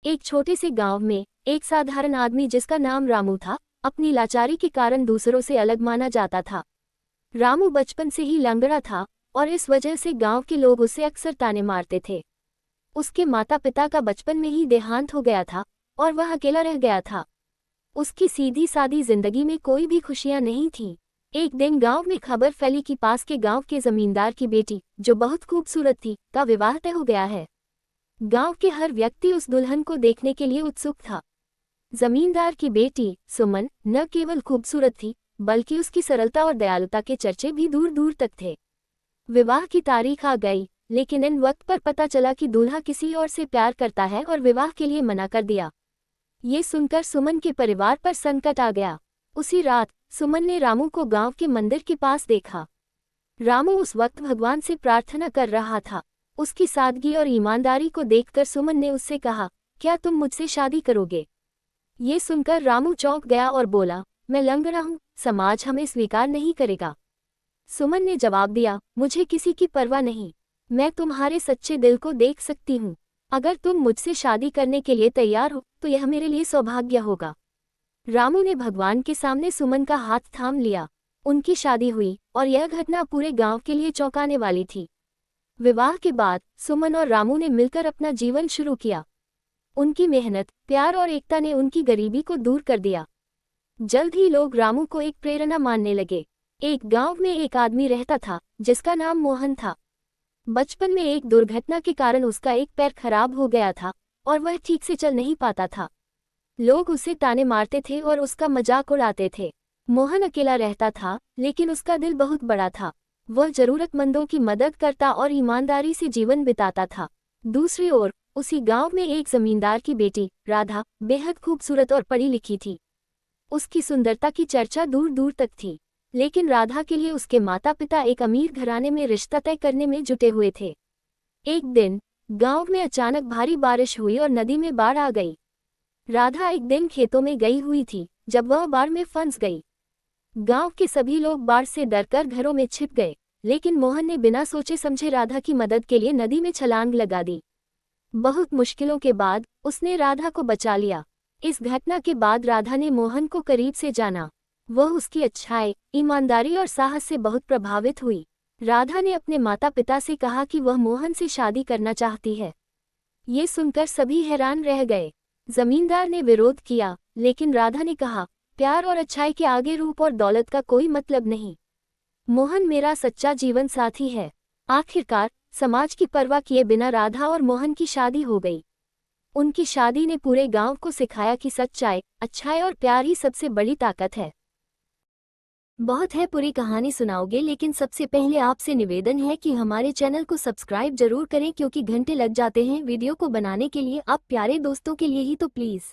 एक छोटे से गांव में एक साधारण आदमी जिसका नाम रामू था, अपनी लाचारी के कारण दूसरों से अलग माना जाता था। रामू बचपन से ही लंगड़ा था और इस वजह से गांव के लोग उसे अक्सर ताने मारते थे। उसके माता पिता का बचपन में ही देहांत हो गया था और वह अकेला रह गया था। उसकी सीधी सादी जिंदगी में कोई भी खुशियां नहीं थीं। एक दिन गांव में खबर फैली कि पास के गांव के जमींदार की बेटी, जो बहुत खूबसूरत थी, का विवाह तय हो गया है। गांव के हर व्यक्ति उस दुल्हन को देखने के लिए उत्सुक था। जमींदार की बेटी सुमन न केवल खूबसूरत थी, बल्कि उसकी सरलता और दयालुता के चर्चे भी दूर दूर तक थे। विवाह की तारीख आ गई, लेकिन इन वक्त पर पता चला कि दूल्हा किसी और से प्यार करता है और विवाह के लिए मना कर दिया। ये सुनकर सुमन के परिवार पर संकट आ गया। उसी रात सुमन ने रामू को गांव के मंदिर के पास देखा। रामू उस वक्त भगवान से प्रार्थना कर रहा था। उसकी सादगी और ईमानदारी को देखकर सुमन ने उससे कहा, क्या तुम मुझसे शादी करोगे? ये सुनकर रामू चौंक गया और बोला, मैं लंगड़ा हूँ, समाज हमें स्वीकार नहीं करेगा। सुमन ने जवाब दिया, मुझे किसी की परवाह नहीं, मैं तुम्हारे सच्चे दिल को देख सकती हूँ। अगर तुम मुझसे शादी करने के लिए तैयार हो तो यह मेरे लिए सौभाग्य होगा। रामू ने भगवान के सामने सुमन का हाथ थाम लिया। उनकी शादी हुई और यह घटना पूरे गांव के लिए चौंकाने वाली थी। विवाह के बाद सुमन और रामू ने मिलकर अपना जीवन शुरू किया। उनकी मेहनत, प्यार और एकता ने उनकी गरीबी को दूर कर दिया। जल्द ही लोग रामू को एक प्रेरणा मानने लगे। एक गांव में एक आदमी रहता था जिसका नाम मोहन था। बचपन में एक दुर्घटना के कारण उसका एक पैर खराब हो गया था और वह ठीक से चल नहीं पाता था। लोग उसे ताने मारते थे और उसका मजाक उड़ाते थे। मोहन अकेला रहता था, लेकिन उसका दिल बहुत बड़ा था। वह जरूरतमंदों की मदद करता और ईमानदारी से जीवन बिताता था। दूसरी ओर उसी गांव में एक जमींदार की बेटी राधा बेहद खूबसूरत और पढ़ी लिखी थी। उसकी सुंदरता की चर्चा दूर दूर तक थी, लेकिन राधा के लिए उसके माता पिता एक अमीर घराने में रिश्ता तय करने में जुटे हुए थे। एक दिन गांव में अचानक भारी बारिश हुई और नदी में बाढ़ आ गई। राधा एक दिन खेतों में गई हुई थी जब वह बाढ़ में फंस गई। गांव के सभी लोग बाढ़ से डरकर घरों में छिप गए, लेकिन मोहन ने बिना सोचे समझे राधा की मदद के लिए नदी में छलांग लगा दी। बहुत मुश्किलों के बाद उसने राधा को बचा लिया। इस घटना के बाद राधा ने मोहन को करीब से जाना। वह उसकी अच्छाई, ईमानदारी और साहस से बहुत प्रभावित हुई। राधा ने अपने माता पिता से कहा कि वह मोहन से शादी करना चाहती है। ये सुनकर सभी हैरान रह गए। जमींदार ने विरोध किया, लेकिन राधा ने कहा, प्यार और अच्छाई के आगे रूप और दौलत का कोई मतलब नहीं। मोहन मेरा सच्चा जीवन साथी है। आखिरकार समाज की परवाह किए बिना राधा और मोहन की शादी हो गई। उनकी शादी ने पूरे गांव को सिखाया कि सच्चाई, अच्छाई और प्यार ही सबसे बड़ी ताकत है। बहुत है पूरी कहानी सुनाओगे, लेकिन सबसे पहले आपसे निवेदन है कि हमारे चैनल को सब्सक्राइब जरूर करें, क्योंकि घंटे लग जाते हैं वीडियो को बनाने के लिए। आप प्यारे दोस्तों के लिए ही तो प्लीज़।